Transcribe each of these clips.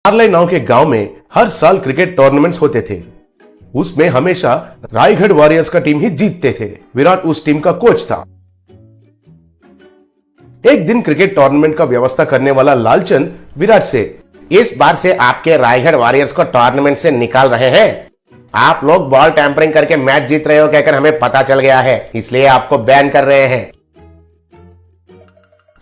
नारलाई नाव के गांव में हर साल क्रिकेट टूर्नामेंट्स होते थे। उसमें हमेशा रायगढ़ वॉरियर्स का टीम ही जीतते थे। विराट उस टीम का कोच था। एक दिन क्रिकेट टूर्नामेंट का व्यवस्था करने वाला लालचंद विराट से, इस बार से आपके रायगढ़ वॉरियर्स को टूर्नामेंट से निकाल रहे हैं। आप लोग बॉल टैंपरिंग करके मैच जीत रहे हो कहकर हमें पता चल गया है, इसलिए आपको बैन कर रहे हैं।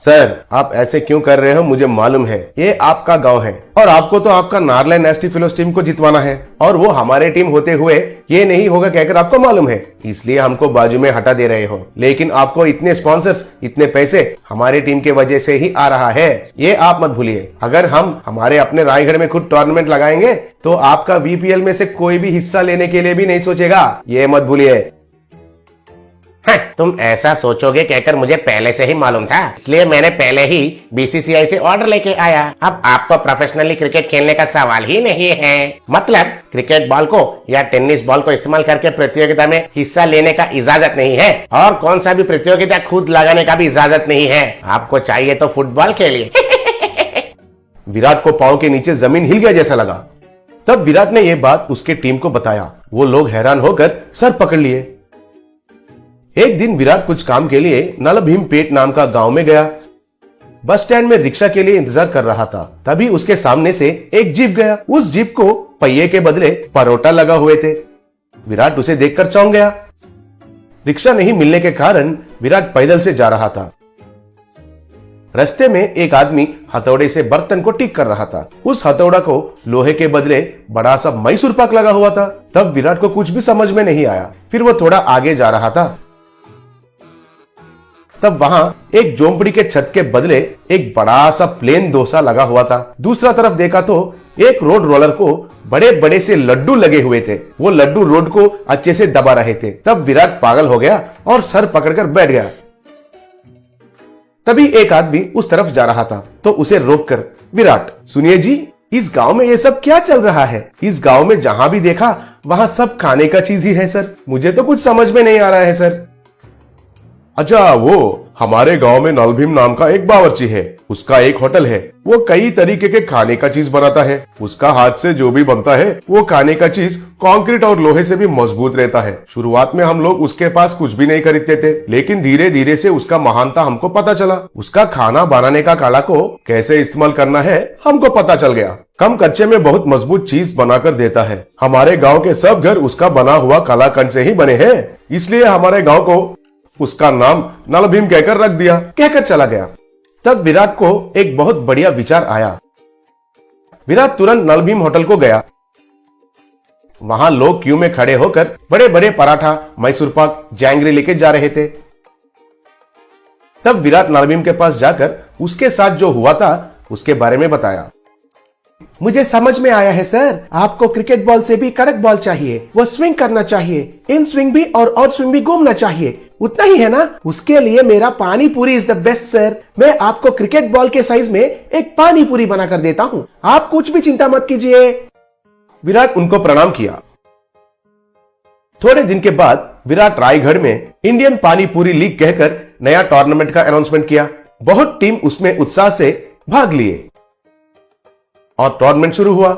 सर आप ऐसे क्यों कर रहे हो? मुझे मालूम है ये आपका गांव है और आपको तो आपका नारलाई नेस्टी फेलोज टीम को जितवाना है और वो हमारे टीम होते हुए ये नहीं होगा कहकर आपको मालूम है, इसलिए हमको बाजू में हटा दे रहे हो। लेकिन आपको इतने स्पॉन्सर्स, इतने पैसे हमारी टीम के वजह से ही आ रहा है, ये आप मत भूलिए। अगर हम हमारे अपने रायगढ़ में खुद टूर्नामेंट लगाएंगे तो आपका वीपीएल में से कोई भी हिस्सा लेने के लिए भी नहीं सोचेगा, ये मत भूलिए। तुम ऐसा सोचोगे कहकर मुझे पहले से ही मालूम था, इसलिए मैंने पहले ही बीसीसीआई से ऑर्डर लेके आया। अब आपको प्रोफेशनली क्रिकेट खेलने का सवाल ही नहीं है। मतलब क्रिकेट बॉल को या टेनिस बॉल को इस्तेमाल करके प्रतियोगिता में हिस्सा लेने का इजाजत नहीं है और कौन सा भी प्रतियोगिता खुद लगाने का भी इजाजत नहीं है। आपको चाहिए तो फुटबॉल खेलिए। विराट को पांव के नीचे जमीन हिल गया जैसा लगा। तब विराट ने यह बात उसके टीम को बताया। वो लोग हैरान होकर सर पकड़ लिए। एक दिन विराट कुछ काम के लिए नलभीमपेट नाम का गांव में गया। बस स्टैंड में रिक्शा के लिए इंतजार कर रहा था। तभी उसके सामने से एक जीप गया। उस जीप को पहिए के बदले परोटा लगा हुए थे। विराट उसे देखकर चौंक गया। रिक्शा नहीं मिलने के कारण विराट पैदल से जा रहा था। रास्ते में एक आदमी हथौड़े से बर्तन को ठीक कर रहा था। उस हथौड़ा को लोहे के बदले बड़ा सा मैसूर पाक लगा हुआ था। तब विराट को कुछ भी समझ में नहीं आया। फिर वो थोड़ा आगे जा रहा था। तब वहां एक झोंपड़ी के छत के बदले एक बड़ा सा प्लेन डोसा लगा हुआ था। दूसरा तरफ देखा तो एक रोड रोलर को बड़े बड़े से लड्डू लगे हुए थे। वो लड्डू रोड को अच्छे से दबा रहे थे। तब विराट पागल हो गया और सर पकड़कर बैठ गया। तभी एक आदमी उस तरफ जा रहा था तो उसे रोककर, विराट सुनिए जी, इस गांव में ये सब क्या चल रहा है? इस गांव में जहां भी देखा वहां सब खाने का चीज ही है सर। मुझे तो कुछ समझ में नहीं आ रहा है सर। अच्छा, वो हमारे गांव में नलभीम नाम का एक बावर्ची है। उसका एक होटल है। वो कई तरीके के खाने का चीज बनाता है। उसका हाथ से जो भी बनता है वो खाने का चीज कंक्रीट और लोहे से भी मजबूत रहता है। शुरुआत में हम लोग उसके पास कुछ भी नहीं खरीदते थे, लेकिन धीरे धीरे से उसका महानता हमको पता चला। उसका खाना बनाने का कला को कैसे इस्तेमाल करना है हमको पता चल गया। कम कच्चे में बहुत मजबूत चीज बनाकर देता है। हमारे गाँव के सब घर उसका बना हुआ कलाकंड से ही बने हैं, इसलिए हमारे गाँव को उसका नाम नलभीम कहकर रख दिया। कहकर चला गया। तब विराट को एक बहुत बढ़िया विचार आया। विराट तुरंत नलभीम होटल को गया। वहां लोग क्यू में खड़े होकर बड़े बड़े पराठा, मैसूर पाक, जैंगरी लेके जा रहे थे। तब विराट नलभीम के पास जाकर उसके साथ जो हुआ था उसके बारे में बताया। मुझे समझ में आया है सर, आपको क्रिकेट बॉल से भी कड़क बॉल चाहिए। वो स्विंग करना चाहिए, इन स्विंग भी और आउट स्विंग भी घूमना चाहिए, उतना ही है ना? उसके लिए मेरा पानी पूरी इज द बेस्ट सर। मैं आपको क्रिकेट बॉल के साइज में एक पानी पूरी बनाकर देता हूँ, आप कुछ भी चिंता मत कीजिए। विराट उनको प्रणाम किया। थोड़े दिन के बाद विराट रायगढ़ में इंडियन पानी पूरी लीग कहकर नया टूर्नामेंट का अनाउंसमेंट किया। बहुत टीम उसमें उत्साह से भाग लिए और टूर्नामेंट शुरू हुआ।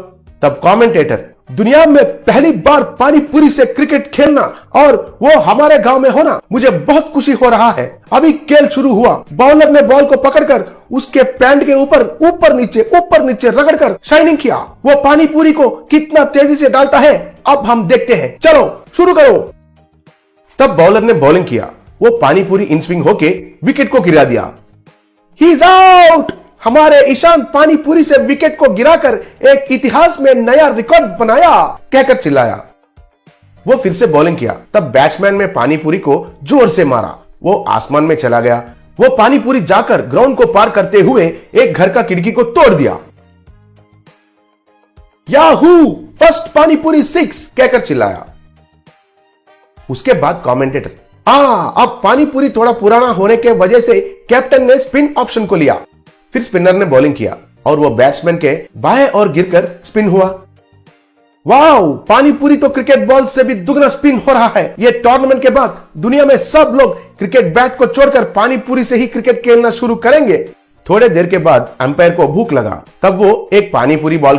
तब कमेंटेटर, दुनिया में पहली बार पानी पूरी से क्रिकेट खेलना और वो हमारे गांव में होना, मुझे बहुत खुशी हो रहा है। अभी खेल शुरू हुआ। बॉलर ने बॉल को पकड़कर उसके पैंट के ऊपर नीचे रगड़कर शाइनिंग किया। वो पानी पूरी को कितना तेजी से डालता है अब हम देखते हैं। चलो शुरू करो। तब बॉलर ने बॉलिंग किया। वो पानी पूरी इन स्विंग होके विकेट को गिरा दिया। He is out. हमारे ईशान पानी पूरी से विकेट को गिराकर एक इतिहास में नया रिकॉर्ड बनाया, कहकर चिल्लाया। वो फिर से बॉलिंग किया। तब बैट्समैन ने पानी पूरी को जोर से मारा। वो आसमान में चला गया। वो पानी पूरी जाकर ग्राउंड को पार करते हुए एक घर का खिड़की को तोड़ दिया। याहू, फर्स्ट पानी पूरी 6, कहकर चिल्लाया। उसके बाद कमेंटेटर, अब पानी पूरी थोड़ा पुराना होने के वजह से कैप्टन ने स्पिन ऑप्शन को लिया। फिर स्पिनर ने बॉलिंग किया और वो बैट्समैन के बाएं ओर गिरकर स्पिन हुआ। वाओ, पानी पूरी तो क्रिकेट बॉल से भी दुगना स्पिन हो रहा है। ये टूर्नामेंट के बाद दुनिया में सब लोग क्रिकेट बैट को छोड़कर पानी पूरी से ही क्रिकेट खेलना शुरू करेंगे। थोड़े देर के बाद अंपायर को भूख लगा। तब वो एक पानी पूरी बॉल को